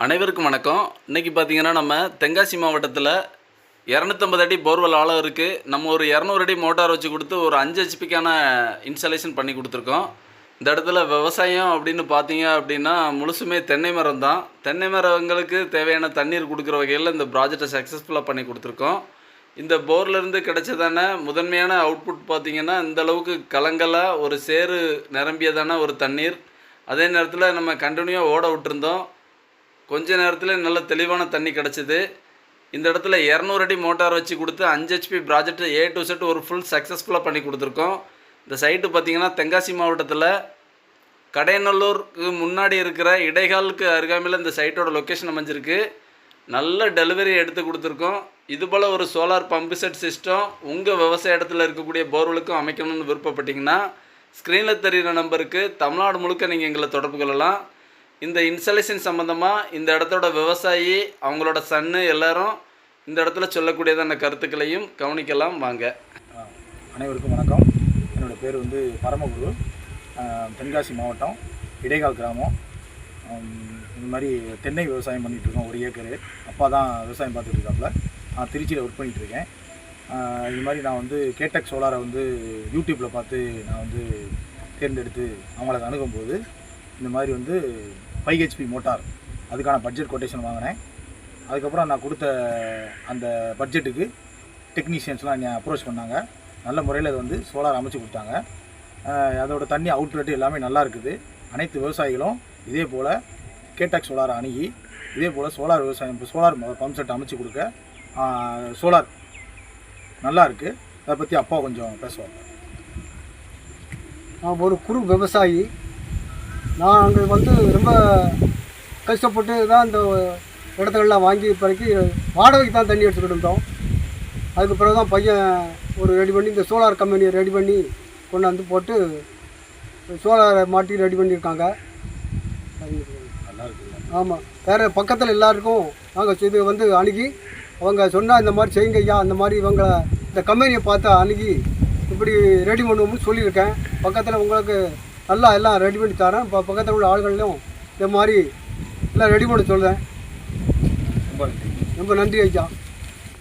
அனைவருக்கும் வணக்கம். இன்றைக்கி பார்த்தீங்கன்னா நம்ம தென்காசி மாவட்டத்தில் 250 அடி போர்வெல் ஆழம் இருக்குது. நம்ம ஒரு 200 அடி மோட்டார் வச்சு கொடுத்து ஒரு 5 ஹெச்பிக்கான இன்ஸ்டாலேஷன் பண்ணி கொடுத்துருக்கோம். இந்த இடத்துல விவசாயம் அப்படின்னு பார்த்தீங்க அப்படின்னா முழுசுமே தென்னை மரம் தான். தென்னை மரங்களுக்கு தேவையான தண்ணீர் கொடுக்குற வகையில் இந்த ப்ராஜெக்டை சக்ஸஸ்ஃபுல்லாக பண்ணி கொடுத்துருக்கோம். இந்த போர்லேருந்து கிடைச்சதான முதன்மையான அவுட்புட் பார்த்திங்கன்னா இந்தளவுக்கு கலங்கலாக ஒரு சேறு நிரம்பியதான ஒரு தண்ணீர். அதே நேரத்தில் நம்ம கண்டினியூவாக ஓட விட்டுருந்தோம். கொஞ்ச நேரத்தில் நல்ல தெளிவான தண்ணி கிடச்சிது. இந்த இடத்துல 200 அடி மோட்டார் வச்சு கொடுத்து 5 HP project A to Z ஒரு ஃபுல் சக்ஸஸ்ஃபுல்லாக பண்ணி கொடுத்துருக்கோம். இந்த சைட்டு பார்த்திங்கன்னா தென்காசி மாவட்டத்தில் கடையநல்லூருக்கு முன்னாடி இருக்கிற இடைகாலுக்கு அருகாமையில் இந்த சைட்டோட லொக்கேஷன் அமைஞ்சிருக்கு. நல்ல டெலிவரி எடுத்து கொடுத்துருக்கோம். இதுபோல் ஒரு சோலார் பம்பு செட் சிஸ்டம் உங்கள் விவசாய இடத்துல இருக்கக்கூடிய போர்வெலுக்கும் அமைக்கணும்னு விருப்பப்பட்டிங்கன்னா ஸ்க்ரீனில் தெரிகிற நம்பருக்கு தமிழ்நாடு முழுக்க நீங்கள் எங்களை தொடர்பு கொள்ளலாம். இந்த இன்ஸ்டாலேஷன் சம்மந்தமாக இந்த இடத்தோட விவசாயி அவங்களோட சன்னு எல்லாரும் இந்த இடத்துல சொல்லக்கூடியதான கருத்துக்களையும் கவனிக்கலாம் வாங்க. அனைவருக்கும் வணக்கம். என்னோடய பேர் பரமகுரு, தென்காசி மாவட்டம் இடைகால் கிராமம். இந்த மாதிரி தென்னை விவசாயம் பண்ணிகிட்ருக்கோம். 1 ஏக்கரு. அப்பா தான் விவசாயம் பார்த்துட்டு இருக்காப்புல. நான் திருச்சியில் ஒர்க் பண்ணிகிட்ருக்கேன். இது மாதிரி நான் கேடெக் சோலாரை யூடியூப்பில் பார்த்து நான் தேர்ந்தெடுத்து அவங்கள அணுகும்போது இந்த மாதிரி 5 ஹெச்பி மோட்டார் அதுக்கான பட்ஜெட் கொட்டேஷன் வாங்கினேன். அதுக்கப்புறம் நான் கொடுத்த அந்த பட்ஜெட்டுக்கு டெக்னீஷியன்ஸ்லாம் என்னை அப்ரோச் பண்ணாங்க. நல்ல முறையில் அது சோலார் அமைச்சு கொடுத்தாங்க. அதோட தண்ணி அவுட்லெட்டு எல்லாமே நல்லா இருக்குது. அனைத்து விவசாயிகளும் இதே போல் கேடெக் சோலாரை அணுகி இதே போல் சோலார் விவசாயம் சோலார் பம்ப் செட் அமைச்சு கொடுக்க சோலார் நல்லா இருக்குது. அதை பற்றி அப்பா கொஞ்சம் பேசுவாங்க. நான் ஒரு குறு விவசாயி. நான் அங்கே ரொம்ப கஷ்டப்பட்டு தான் இந்த இடத்துலலாம் வாங்கி பிறகு வாடகைக்கு தான் தண்ணி எடுத்துக்கிட்டு இருந்தோம். அதுக்கு பிறகு தான் பையன் ஒரு ரெடி பண்ணி இந்த சோலார் கம்பெனியை ரெடி பண்ணி கொண்டாந்து போட்டு சோலாரை மாட்டி ரெடி பண்ணியிருக்காங்க. ஆமாம், வேறு பக்கத்தில் எல்லாருக்கும் நாங்கள் இது அணுகி அவங்க சொன்னால் இந்த மாதிரி செய்யுங்க ஐயா, அந்த மாதிரி இவங்களை இந்த கம்பெனியை பார்த்து அணுகி இப்படி ரெடி பண்ணுவோம்னு சொல்லியிருக்கேன். பக்கத்தில் உங்களுக்கு நல்லா எல்லாம் ரெடி பண்ணி தரேன். இப்போ பக்கத்தில் உள்ள ஆள்களையும் இந்த மாதிரி எல்லாம் ரெடி பண்ண சொல்கிறேன். ரொம்ப நன்றி ஐயா.